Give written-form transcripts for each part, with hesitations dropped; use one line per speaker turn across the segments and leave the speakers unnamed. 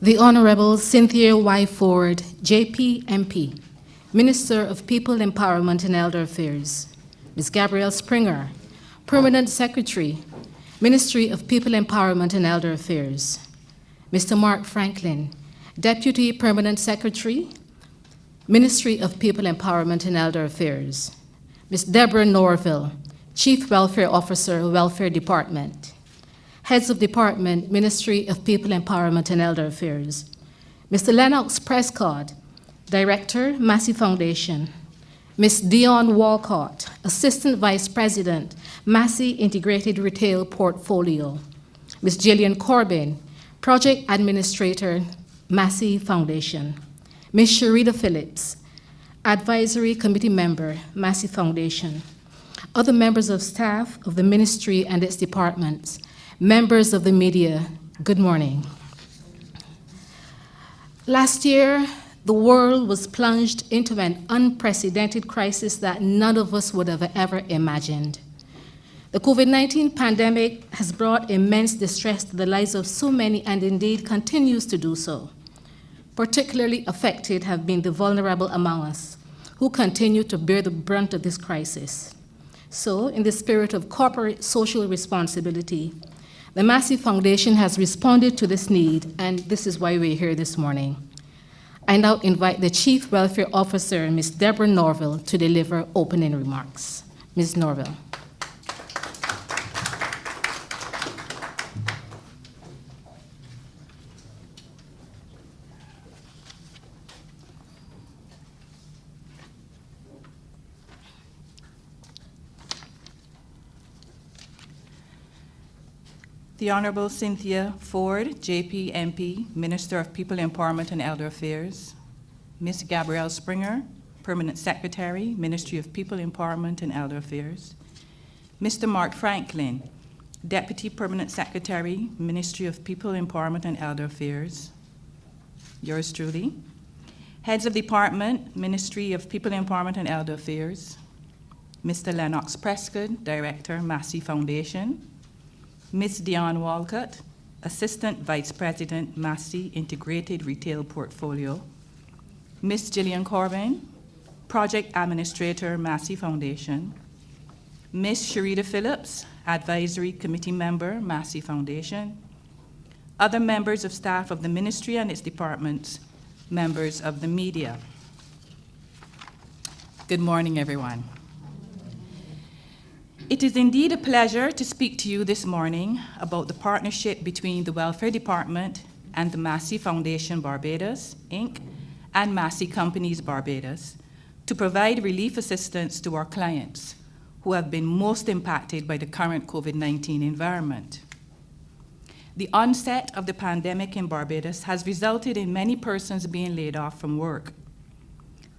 The Honorable Cynthia Y. Ford, JP MP, Minister of People Empowerment and Elder Affairs. Ms. Gabrielle Springer, Permanent Secretary, Ministry of People Empowerment and Elder Affairs. Mr. Mark Franklin, Deputy Permanent Secretary, Ministry of People Empowerment and Elder Affairs. Ms. Deborah Norville, Chief Welfare Officer, Welfare Department. Heads of Department, Ministry of People Empowerment and Elder Affairs. Mr. Lennox Prescott, Director, Massy Foundation. Ms. Dion Walcott, Assistant Vice President, Massy Integrated Retail Portfolio. Ms. Jillian Corbin, Project Administrator, Massy Foundation. Ms. Sharita Phillips, Advisory Committee Member, Massy Foundation. Other members of staff of the ministry and its departments, members of the media, good morning. Last year, the world was plunged into an unprecedented crisis that none of us would have ever imagined. The COVID-19 pandemic has brought immense distress to the lives of so many and indeed continues to do so. Particularly affected have been the vulnerable among us, who continue to bear the brunt of this crisis. So, in the spirit of corporate social responsibility, the Massy Foundation has responded to this need, and this is why we're here this morning. I now invite the Chief Welfare Officer, Ms. Deborah Norville, to deliver opening remarks. Ms. Norville.
The Honorable Cynthia Ford, JP MP, Minister of People Empowerment and Elder Affairs. Ms. Gabrielle Springer, Permanent Secretary, Ministry of People Empowerment and Elder Affairs. Mr. Mark Franklin, Deputy Permanent Secretary, Ministry of People Empowerment and Elder Affairs. Yours truly. Heads of Department, Ministry of People Empowerment and Elder Affairs. Mr. Lennox Prescott, Director, Massy Foundation. Ms. Dion Walcott, Assistant Vice President, Massy Integrated Retail Portfolio. Ms. Jillian Corbin, Project Administrator, Massy Foundation. Ms. Sharita Phillips, Advisory Committee Member, Massy Foundation. Other members of staff of the ministry and its departments, members of the media. Good morning, everyone. It is indeed a pleasure to speak to you this morning about the partnership between the Welfare Department and the Massy Foundation Barbados, Inc., and Massy Companies Barbados to provide relief assistance to our clients who have been most impacted by the current COVID-19 environment. The onset of the pandemic in Barbados has resulted in many persons being laid off from work.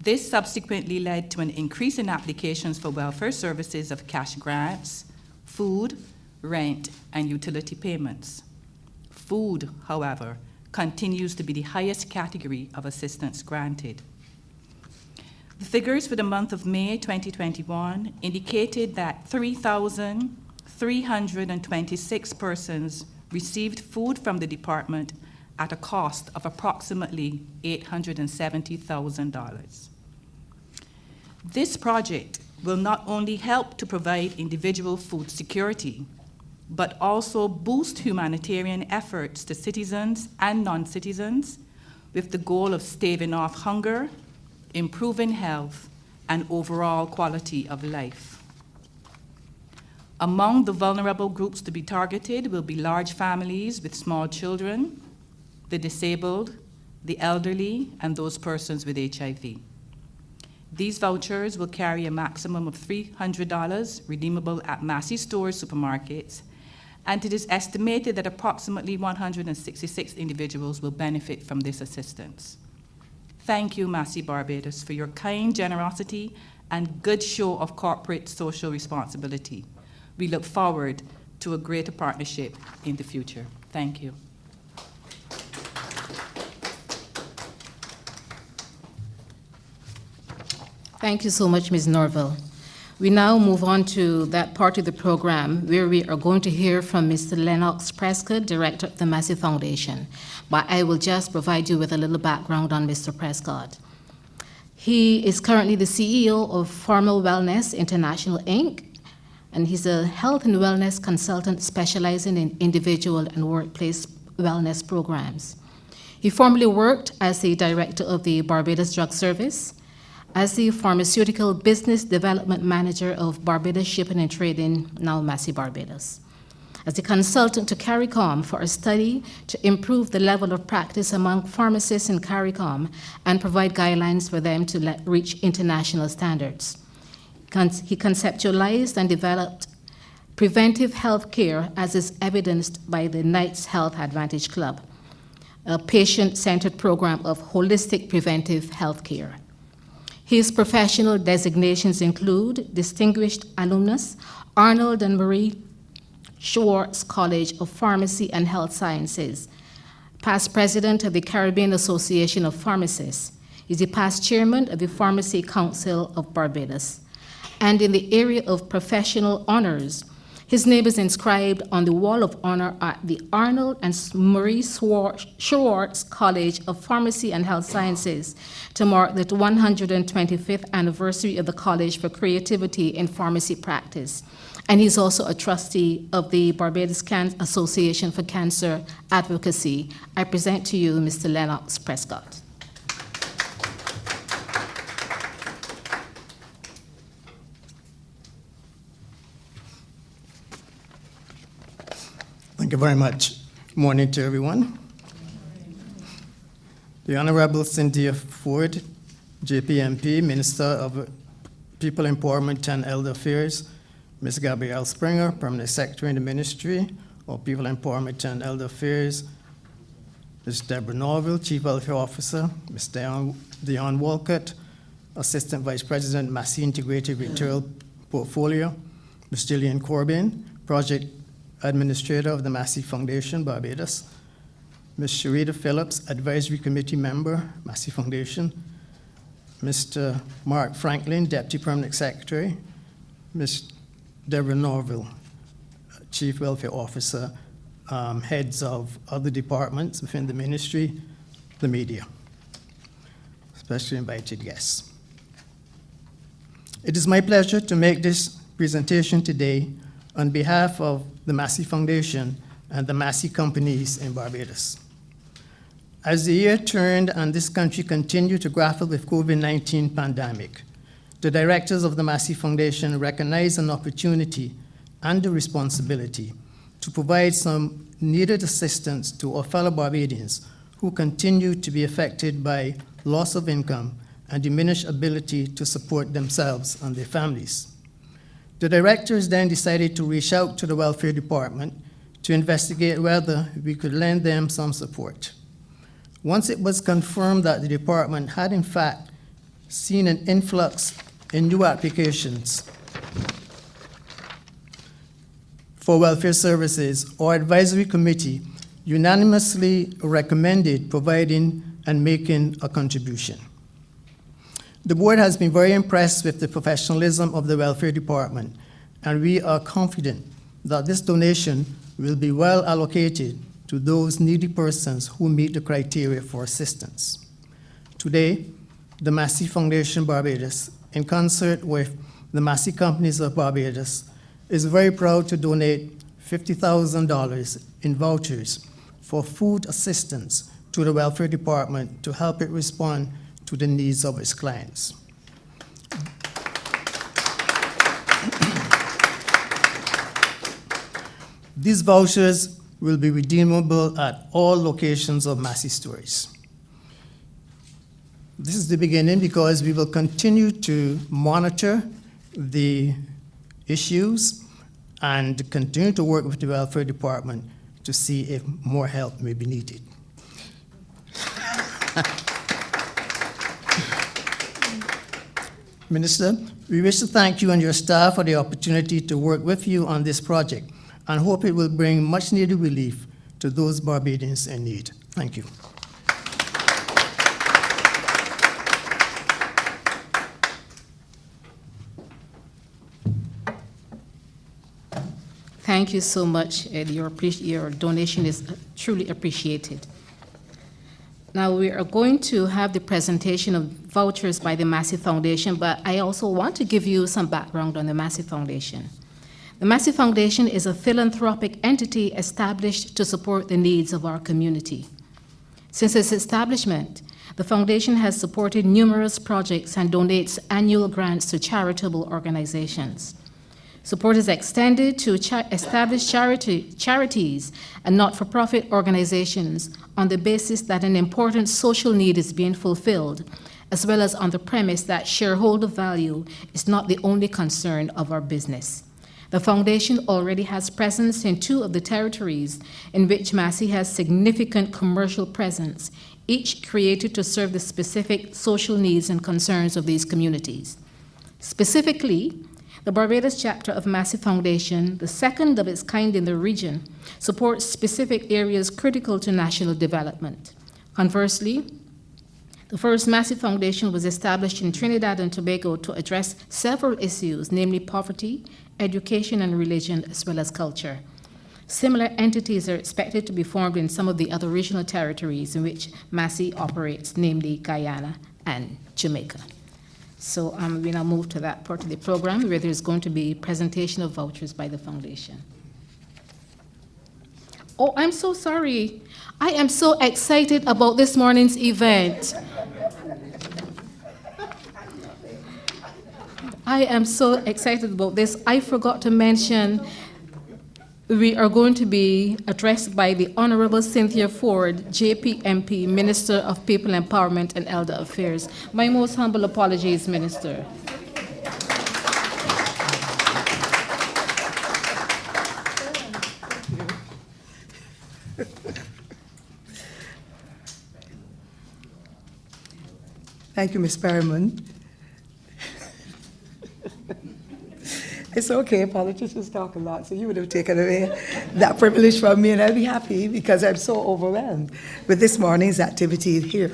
This subsequently led to an increase in applications for welfare services of cash grants, food, rent, and utility payments. Food, however, continues to be the highest category of assistance granted. The figures for the month of May 2021 indicated that 3,326 persons received food from the department at a cost of approximately $870,000. This project will not only help to provide individual food security, but also boost humanitarian efforts to citizens and non-citizens with the goal of staving off hunger, improving health, and overall quality of life. Among the vulnerable groups to be targeted will be large families with small children, the disabled, the elderly, and those persons with HIV. These vouchers will carry a maximum of $300 redeemable at Massy stores, supermarkets, and it is estimated that approximately 166 individuals will benefit from this assistance. Thank you, Massy Barbados, for your kind generosity and good show of corporate social responsibility. We look forward to a greater partnership in the future. Thank you.
Thank you so much, Ms. Norville. We now move on to that part of the program where we are going to hear from Mr. Lennox Prescott, Director of the Massy Foundation. But I will just provide you with a little background on Mr. Prescott. He is currently the CEO of Formal Wellness International, Inc., and he's a health and wellness consultant specializing in individual and workplace wellness programs. He formerly worked as the director of the Barbados Drug Service, as the pharmaceutical business development manager of Barbados Shipping and Trading, now Massy Barbados, as a consultant to CARICOM for a study to improve the level of practice among pharmacists in CARICOM and provide guidelines for them to reach international standards. He conceptualized and developed preventive health care as is evidenced by the Knights Health Advantage Club, a patient-centered program of holistic preventive health care. His professional designations include Distinguished Alumnus, Arnold and Marie Schwartz College of Pharmacy and Health Sciences, past president of the Caribbean Association of Pharmacists. He's the past chairman of the Pharmacy Council of Barbados. And in the area of professional honors, his name is inscribed on the Wall of Honor at the Arnold and Marie Schwartz College of Pharmacy and Health Sciences to mark the 125th anniversary of the College for Creativity in Pharmacy Practice. And he's also a trustee of the Barbados Association for Cancer Advocacy. I present to you Mr. Lennox Prescott.
Thank you very much. Good morning to everyone. The Honorable Cynthia Ford, JPMP, Minister of People Empowerment and Elder Affairs, Ms. Gabrielle Springer, Permanent Secretary in the Ministry of People Empowerment and Elder Affairs, Ms. Deborah Norville, Chief Welfare Officer, Ms. Dion Walcott, Assistant Vice President, Massy Integrated Retail Portfolio, Ms. Gillian Corbin, Project Administrator of the Massy Foundation, Barbados, Ms. Sharita Phillips, Advisory Committee Member, Massy Foundation, Mr. Mark Franklin, Deputy Permanent Secretary, Ms. Deborah Norville, Chief Welfare Officer, heads of other departments within the ministry, the media, especially invited guests. It is my pleasure to make this presentation today on behalf of the Massy Foundation and the Massy companies in Barbados. As the year turned and this country continued to grapple with COVID-19 pandemic, the directors of the Massy Foundation recognized an opportunity and a responsibility to provide some needed assistance to our fellow Barbadians who continue to be affected by loss of income and diminished ability to support themselves and their families. The directors then decided to reach out to the Welfare Department to investigate whether we could lend them some support. Once it was confirmed that the department had in fact seen an influx in new applications for welfare services, our advisory committee unanimously recommended providing and making a contribution. The board has been very impressed with the professionalism of the Welfare Department, and we are confident that this donation will be well allocated to those needy persons who meet the criteria for assistance. Today, the Massy Foundation Barbados, in concert with the Massy Companies of Barbados, is very proud to donate $50,000 in vouchers for food assistance to the Welfare Department to help it respond to the needs of its clients. These vouchers will be redeemable at all locations of Massy stores. This is the beginning because we will continue to monitor the issues and continue to work with the Welfare Department to see if more help may be needed. Minister, we wish to thank you and your staff for the opportunity to work with you on this project and hope it will bring much needed relief to those Barbadians in need. Thank you.
Thank you so much, Ed. Your donation is truly appreciated. Now, we are going to have the presentation of vouchers by the Massy Foundation, but I also want to give you some background on the Massy Foundation. The Massy Foundation is a philanthropic entity established to support the needs of our community. Since its establishment, the foundation has supported numerous projects and donates annual grants to charitable organizations. Support is extended to established charities and not-for-profit organizations on the basis that an important social need is being fulfilled, as well as on the premise that shareholder value is not the only concern of our business. The foundation already has presence in 2 of the territories in which Massy has significant commercial presence, each created to serve the specific social needs and concerns of these communities. Specifically, the Barbados chapter of Massy Foundation, the second of its kind in the region, supports specific areas critical to national development. Conversely, the first Massy Foundation was established in Trinidad and Tobago to address several issues, namely poverty, education and religion, as well as culture. Similar entities are expected to be formed in some of the other regional territories in which Massy operates, namely Guyana and Jamaica. So we now move to that part of the program where there's going to be presentation of vouchers by the foundation. Oh, I'm so sorry. I am so excited about this morning's event. I am so excited about this. I forgot to mention we are going to be addressed by the Honorable Cynthia Ford, JPMP, Minister of People Empowerment and Elder Affairs. My most humble apologies, Minister.
Thank you, Ms. Perriman. It's okay, politicians talk a lot, so you would have taken away that privilege from me, and I'd be happy because I'm so overwhelmed with this morning's activity here.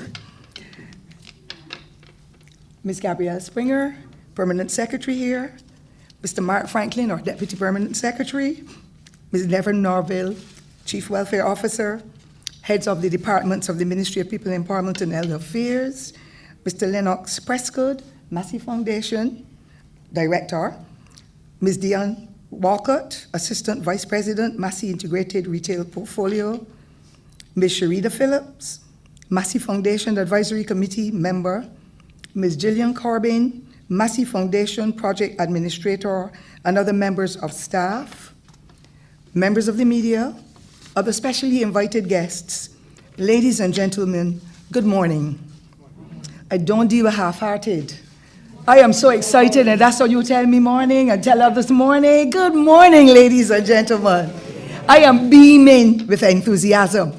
Ms. Gabrielle Springer, Permanent Secretary here, Mr. Mark Franklin, our Deputy Permanent Secretary, Ms. Nevin Norville, Chief Welfare Officer, heads of the departments of the Ministry of People Empowerment and Elder Affairs, Mr. Lennox Prescott, Massy Foundation Director, Ms. Diane Walcott, Assistant Vice President, Massy Integrated Retail Portfolio, Ms. Sharida Phillips, Massy Foundation Advisory Committee member, Ms. Gillian Corbin, Massy Foundation Project Administrator, and other members of staff, members of the media, other specially invited guests, ladies and gentlemen, good morning. I don't deal with half-hearted. I am so excited, and that's how you tell me morning and tell others morning. Good morning, ladies and gentlemen. I am beaming with enthusiasm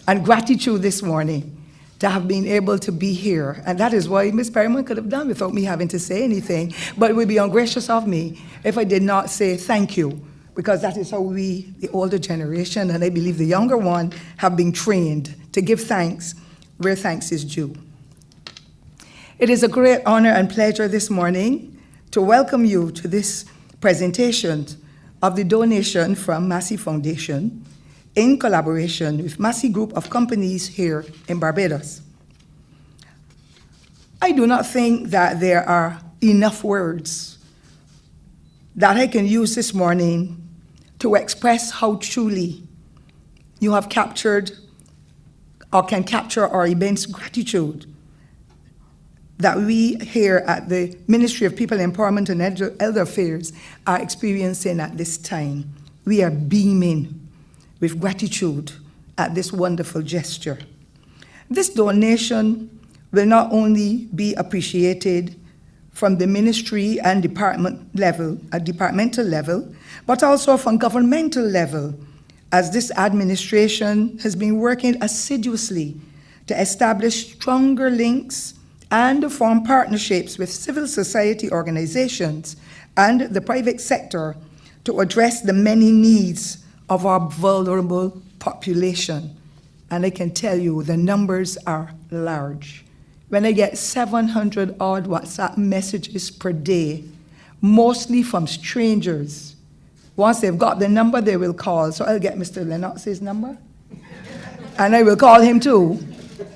and gratitude this morning to have been able to be here. And that is why Ms. Perriman could have done without me having to say anything, but it would be ungracious of me if I did not say thank you, because that is how we, the older generation, and I believe the younger one, have been trained to give thanks where thanks is due. It is a great honor and pleasure this morning to welcome you to this presentation of the donation from Massy Foundation in collaboration with Massy Group of companies here in Barbados. I do not think that there are enough words that I can use this morning to express how truly you have captured or can capture our immense gratitude that we here at the Ministry of People Empowerment and Elder Affairs are experiencing at this time. We are beaming with gratitude at this wonderful gesture. This donation will not only be appreciated from the ministry and departmental level, but also from governmental level, as this administration has been working assiduously to establish stronger links and form partnerships with civil society organizations and the private sector to address the many needs of our vulnerable population. And I can tell you the numbers are large. When I get 700 odd WhatsApp messages per day, mostly from strangers, Once they've got the number, they will call. So I'll get Mr. Lennox's number, and I will call him too,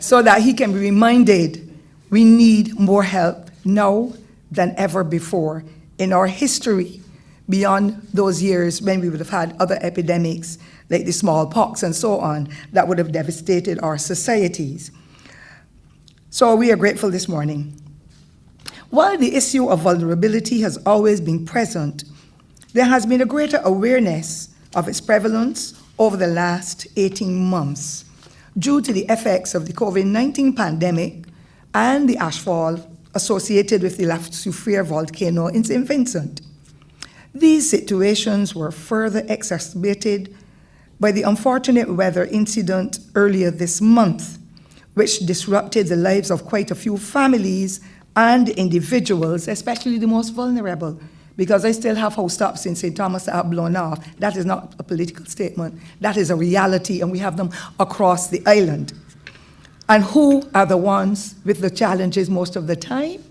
so that he can be reminded we need more help now than ever before in our history, beyond those years when we would have had other epidemics like the smallpox and so on that would have devastated our societies. So we are grateful this morning. While the issue of vulnerability has always been present, there has been a greater awareness of its prevalence over the last 18 months due to the effects of the COVID-19 pandemic and the ashfall associated with the La Soufrière volcano in St. Vincent. These situations were further exacerbated by the unfortunate weather incident earlier this month, which disrupted the lives of quite a few families and individuals, especially the most vulnerable, because I still have house tops in St. Thomas that have blown off. That is not a political statement. That is a reality, and we have them across the island. And who are the ones with the challenges most of the time?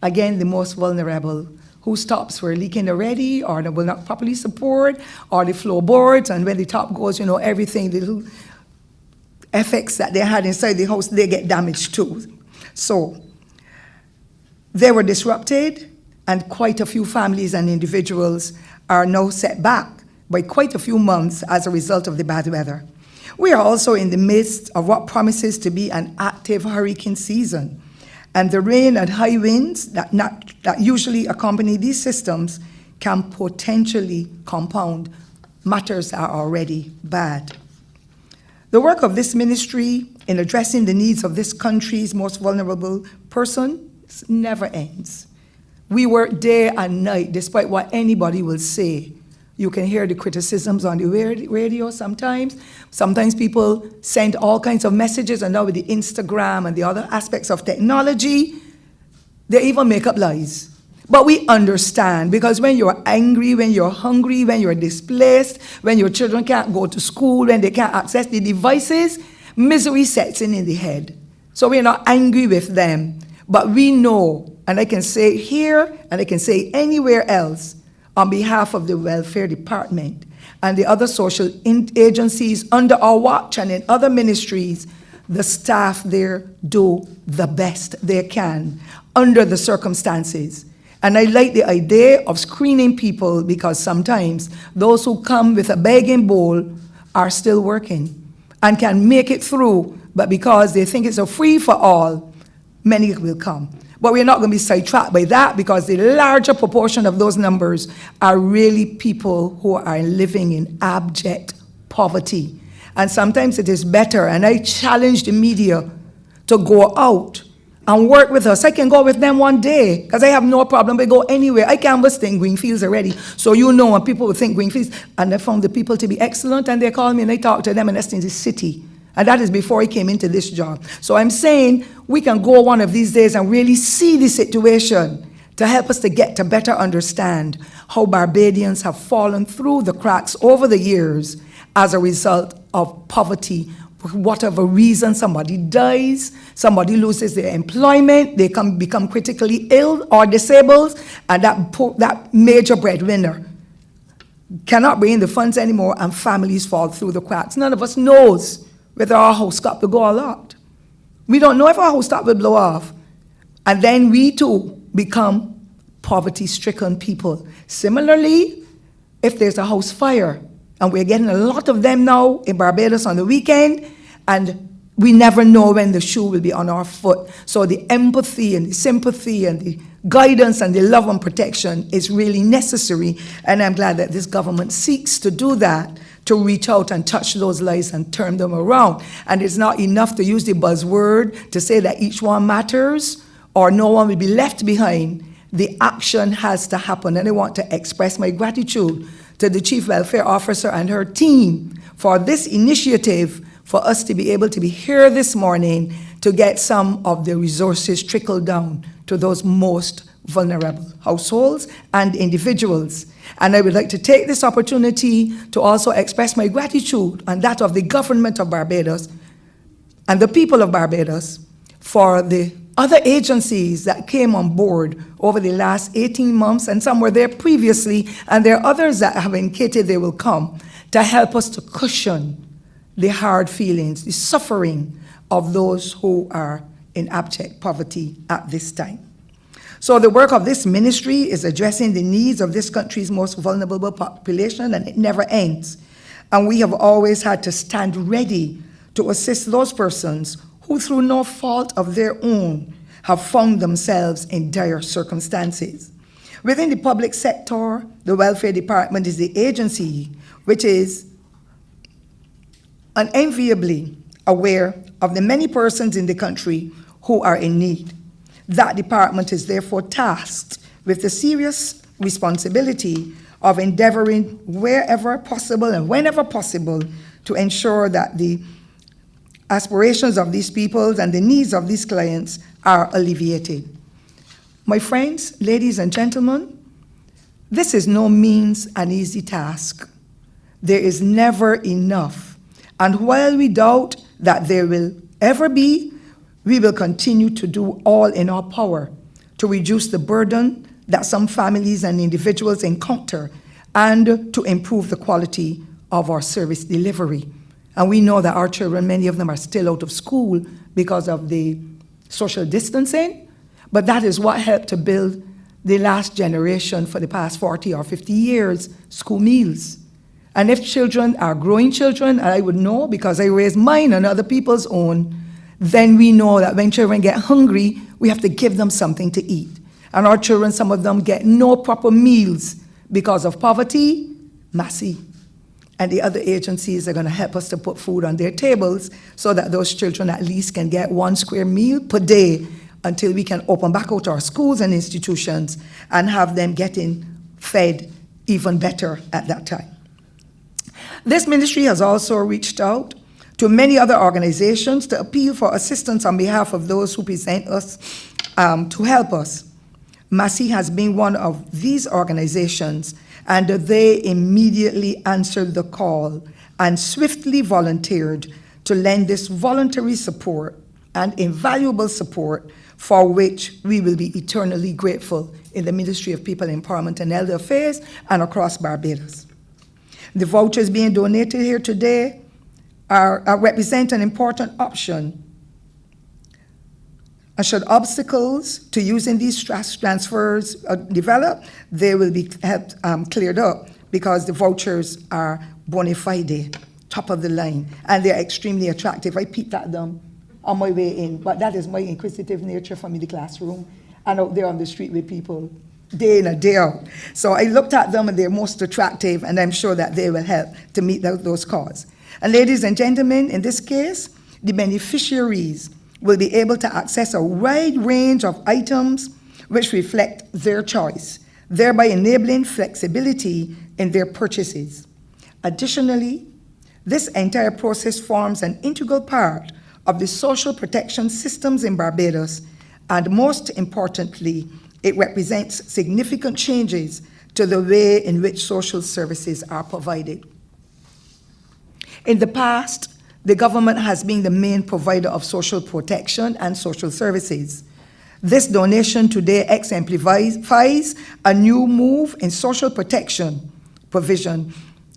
Again, the most vulnerable, whose tops were leaking already, or they will not properly support, or the floorboards, and when the top goes, everything, the little effects that they had inside the house, they get damaged too. So they were disrupted, and quite a few families and individuals are now set back by quite a few months as a result of the bad weather. We are also in the midst of what promises to be an active hurricane season, and the rain and high winds that usually accompany these systems can potentially compound matters that are already bad. The work of this ministry in addressing the needs of this country's most vulnerable persons never ends. We work day and night, despite what anybody will say. You can hear the criticisms on the radio sometimes. Sometimes people send all kinds of messages, and now with the Instagram and the other aspects of technology, they even make up lies. But we understand, because when you're angry, when you're hungry, when you're displaced, when your children can't go to school, when they can't access the devices, misery sets in the head. So we're not angry with them, but we know, and I can say here, and I can say anywhere else, on behalf of the Welfare Department and the other social agencies under our watch and in other ministries, the staff there do the best they can under the circumstances. And I like the idea of screening people, because sometimes those who come with a begging bowl are still working and can make it through, but because they think it's a free for all, many will come. But we're not going to be sidetracked by that, because the larger proportion of those numbers are really people who are living in abject poverty. And sometimes it is better, and I challenge the media to go out and work with us. I can go with them one day, because I have no problem. We go anywhere. I canvassed in Greenfields already, so when people would think Greenfields, and I found the people to be excellent, and they call me and I talk to them, and that's in the city. And that is before I came into this job. So I'm saying we can go one of these days and really see the situation to help us to get to better understand how Barbadians have fallen through the cracks over the years as a result of poverty. For whatever reason, somebody dies, somebody loses their employment, they can become critically ill or disabled, and that major breadwinner cannot bring in the funds anymore, and families fall through the cracks. None of us knows whether our house top will go or not. We don't know if our house top will blow off. And then we too become poverty-stricken people. Similarly, if there's a house fire, and we're getting a lot of them now in Barbados on the weekend, and we never know when the shoe will be on our foot. So the empathy and the sympathy and the guidance and the love and protection is really necessary, and I'm glad that this government seeks to do that, to reach out and touch those lives and turn them around. And it's not enough to use the buzzword to say that each one matters or no one will be left behind. The action has to happen, and I want to express my gratitude to the Chief Welfare Officer and her team for this initiative, for us to be able to be here this morning to get some of the resources trickled down to those most vulnerable households and individuals. And I would like to take this opportunity to also express my gratitude and that of the government of Barbados and the people of Barbados for the other agencies that came on board over the last 18 months, and some were there previously, and there are others that have indicated they will come to help us to cushion the hard feelings, the suffering of those who are in abject poverty at this time. So the work of this ministry is addressing the needs of this country's most vulnerable population, and it never ends. And we have always had to stand ready to assist those persons who, through no fault of their own, have found themselves in dire circumstances. Within the public sector, the Welfare Department is the agency which is unenviably aware of the many persons in the country who are in need. That department is therefore tasked with the serious responsibility of endeavoring wherever possible and whenever possible to ensure that the aspirations of these peoples and the needs of these clients are alleviated. My friends, ladies and gentlemen, this is no means an easy task. There is never enough. And while we doubt that there will ever be, we will continue to do all in our power to reduce the burden that some families and individuals encounter and to improve the quality of our service delivery. And we know that our children, many of them are still out of school because of the social distancing, but that is what helped to build the last generation for the past 40 or 50 years, school meals. And if children are growing children, and I would know because I raise mine and other people's own, then we know that when children get hungry, we have to give them something to eat. And our children, some of them get no proper meals because of poverty. Massy and the other agencies are going to help us to put food on their tables so that those children at least can get 1 square meal per day until we can open back out our schools and institutions and have them getting fed even better at that time. This ministry has also reached out to many other organizations to appeal for assistance on behalf of those who present us to help us. Massy has been one of these organizations, and they immediately answered the call and swiftly volunteered to lend this voluntary support and invaluable support for which we will be eternally grateful in the Ministry of People Empowerment and Elder Affairs and across Barbados. The vouchers being donated here today represent an important option. And should obstacles to using these transfers develop, they will be helped cleared up because the vouchers are bona fide, top of the line, and they're extremely attractive. I peeped at them on my way in, but that is my inquisitive nature from in the classroom and out there on the street with people day in and day out. So I looked at them and they're most attractive, and I'm sure that they will help to meet those causes. And ladies and gentlemen, in this case, the beneficiaries will be able to access a wide range of items which reflect their choice, thereby enabling flexibility in their purchases. Additionally, this entire process forms an integral part of the social protection systems in Barbados, and most importantly, it represents significant changes to the way in which social services are provided. In the past, the government has been the main provider of social protection and social services. This donation today exemplifies a new move in social protection provision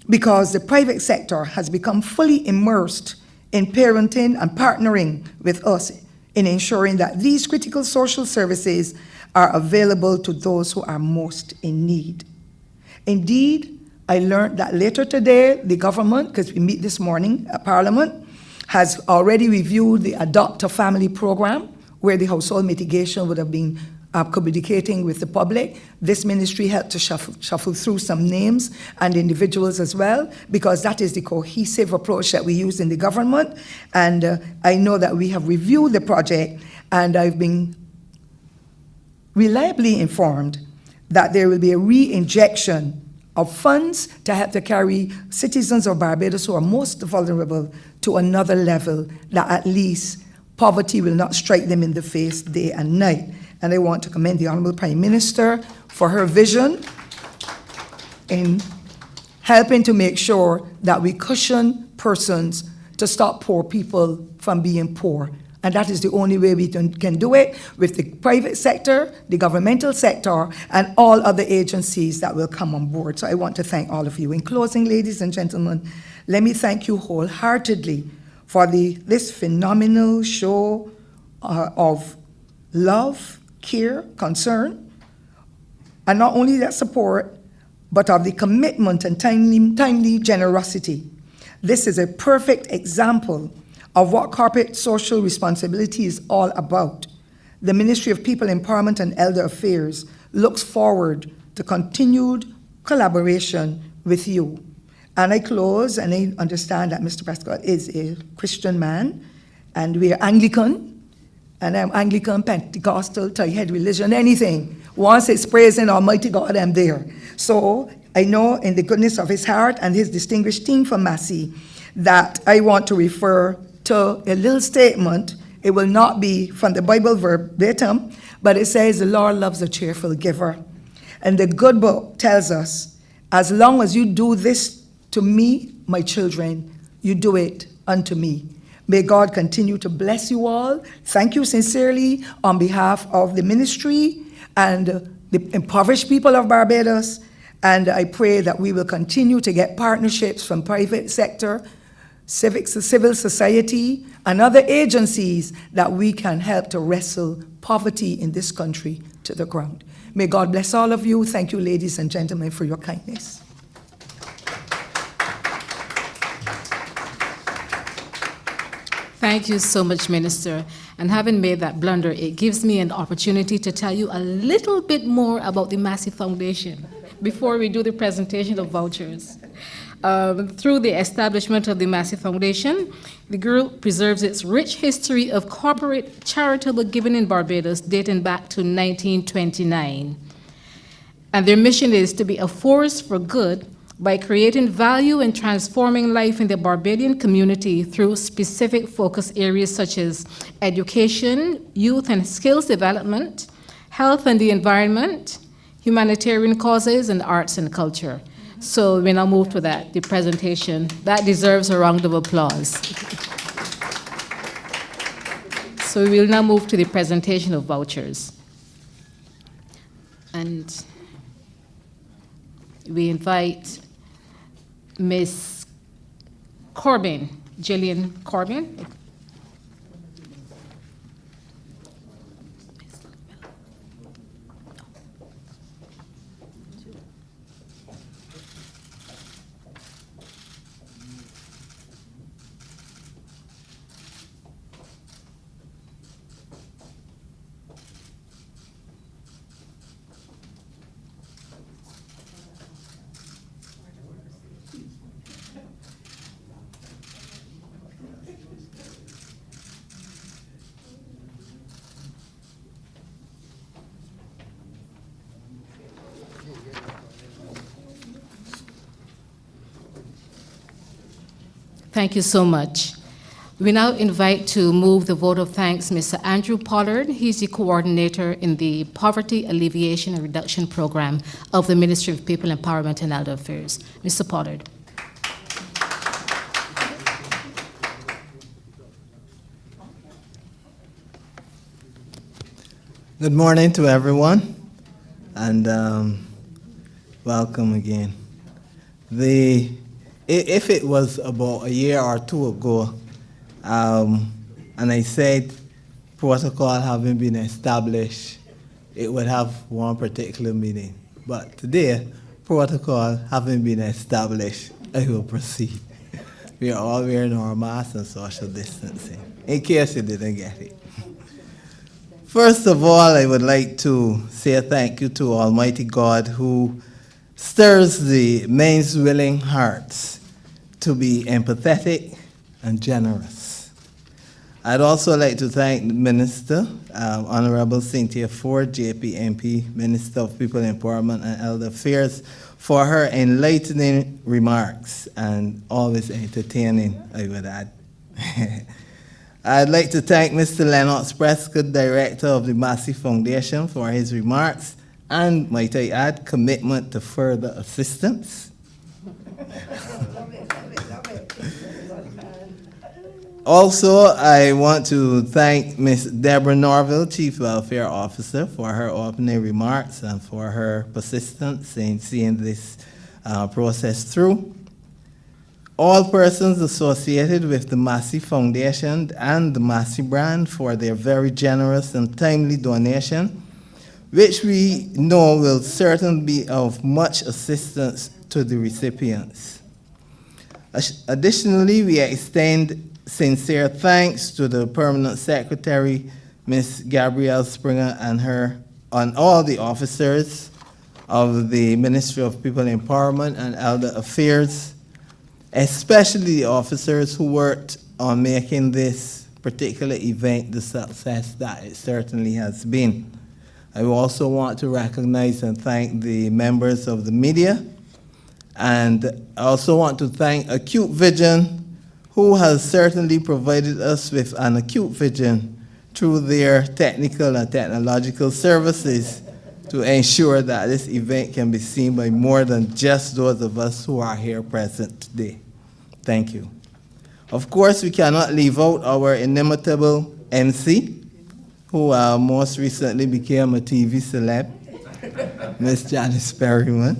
because the private sector has become fully immersed in parenting and partnering with us in ensuring that these critical social services are available to those who are most in need. Indeed, I learned that later today, the government, because we meet this morning at Parliament, has already reviewed the Adopt a Family program, where the household mitigation would have been communicating with the public. This ministry helped to shuffle through some names and individuals as well, because that is the cohesive approach that we use in the government. And I know that we have reviewed the project, and I've been reliably informed that there will be a re-injection of funds to help to carry citizens of Barbados who are most vulnerable to another level, that at least poverty will not strike them in the face day and night. And I want to commend the Honorable Prime Minister for her vision in helping to make sure that we cushion persons to stop poor people from being poor And that is the only way we can do it, with the private sector, the governmental sector, and all other agencies that will come on board. So I want to thank all of you. In closing, ladies and gentlemen, let me thank you wholeheartedly for this phenomenal show of love, care, concern, and not only that support, but of the commitment and timely generosity. This is a perfect example of what corporate social responsibility is all about. The Ministry of People Empowerment and Elder Affairs looks forward to continued collaboration with you. And I close, and I understand that Mr. Prescott is a Christian man, and we are Anglican, and I'm Anglican, Pentecostal, tie-head religion, anything. Once it's praising Almighty God, I'm there. So I know in the goodness of his heart and his distinguished team from Massy that I want to refer to a little statement. It will not be from the Bible verbatim, but it says the Lord loves a cheerful giver. And the good book tells us, as long as you do this to me, my children, you do it unto me. May God continue to bless you all. Thank you sincerely on behalf of the ministry and the impoverished people of Barbados. And I pray that we will continue to get partnerships from private sector, civil society, and other agencies that we can help to wrestle poverty in this country to the ground. May God bless all of you. Thank you, ladies and gentlemen, for your kindness.
Thank you so much, Minister. And having made that blunder, it gives me an opportunity to tell you a little bit more about the Massy Foundation before we do the presentation of vouchers. Through the establishment of the Massy Foundation, the group preserves its rich history of corporate charitable giving in Barbados dating back to 1929. And their mission is to be a force for good by creating value and transforming life in the Barbadian community through specific focus areas such as education, youth and skills development, health and the environment, humanitarian causes, and arts and culture. So we now move to that, the presentation. That deserves a round of applause. So we will now move to the presentation of vouchers. And we invite Ms. Corbin, Jillian Corbin. Thank you so much. We now invite to move the vote of thanks Mr. Andrew Pollard. He's the coordinator in the Poverty Alleviation and Reduction Program of the Ministry of People Empowerment and Elder Affairs. Mr. Pollard.
Good morning to everyone, and welcome again. If it was about a year or two ago, and I said protocol having been established, it would have one particular meaning. But today, protocol having been established, I will proceed. We are all wearing our masks and social distancing, in case you didn't get it. First of all, I would like to say a thank you to Almighty God who stirs the men's willing hearts to be empathetic and generous. I'd also like to thank the Minister, Honorable Cynthia Ford, JP MP, Minister of People Empowerment and Elder Affairs, for her enlightening remarks and always entertaining, I would add. I'd like to thank Mr. Lennox Prescott, Director of the Massy Foundation, for his remarks and, might I add, commitment to further assistance. Also, I want to thank Ms. Deborah Norville, Chief Welfare Officer, for her opening remarks and for her persistence in seeing this process through. All persons associated with the Massy Foundation and the Massy brand for their very generous and timely donation, which we know will certainly be of much assistance to the recipients. Additionally, we extend sincere thanks to the Permanent Secretary, Ms. Gabrielle Springer, and all the officers of the Ministry of People Empowerment and Elder Affairs, especially the officers who worked on making this particular event the success that it certainly has been. I also want to recognize and thank the members of the media, and I also want to thank Acute Vision, who has certainly provided us with an acute vision through their technical and technological services to ensure that this event can be seen by more than just those of us who are here present today. Thank you. Of course, we cannot leave out our inimitable MC, who most recently became a TV celeb, Miss Janice Perryman.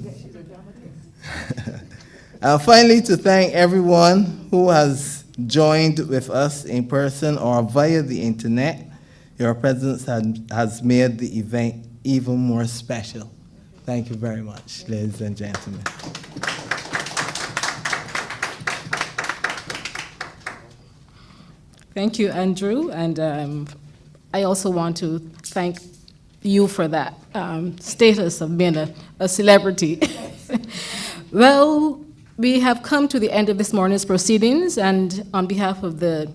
Finally, to thank everyone who has joined with us in person or via the internet. Your presence has made the event even more special. Thank you very much, ladies and gentlemen.
Thank you, Andrew, and I also want to thank you for that status of being a celebrity. Well, we have come to the end of this morning's proceedings, and on behalf of the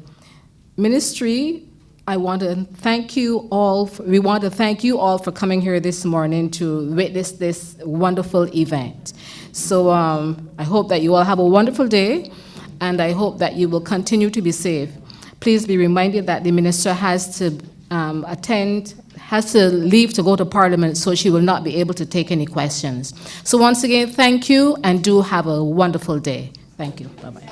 ministry, I want to thank you all. We want to thank you all for coming here this morning to witness this wonderful event. So I hope that you all have a wonderful day, and I hope that you will continue to be safe. Please be reminded that the minister has to leave to go to Parliament, so she will not be able to take any questions. So once again, thank you, and do have a wonderful day. Thank you. Bye-bye.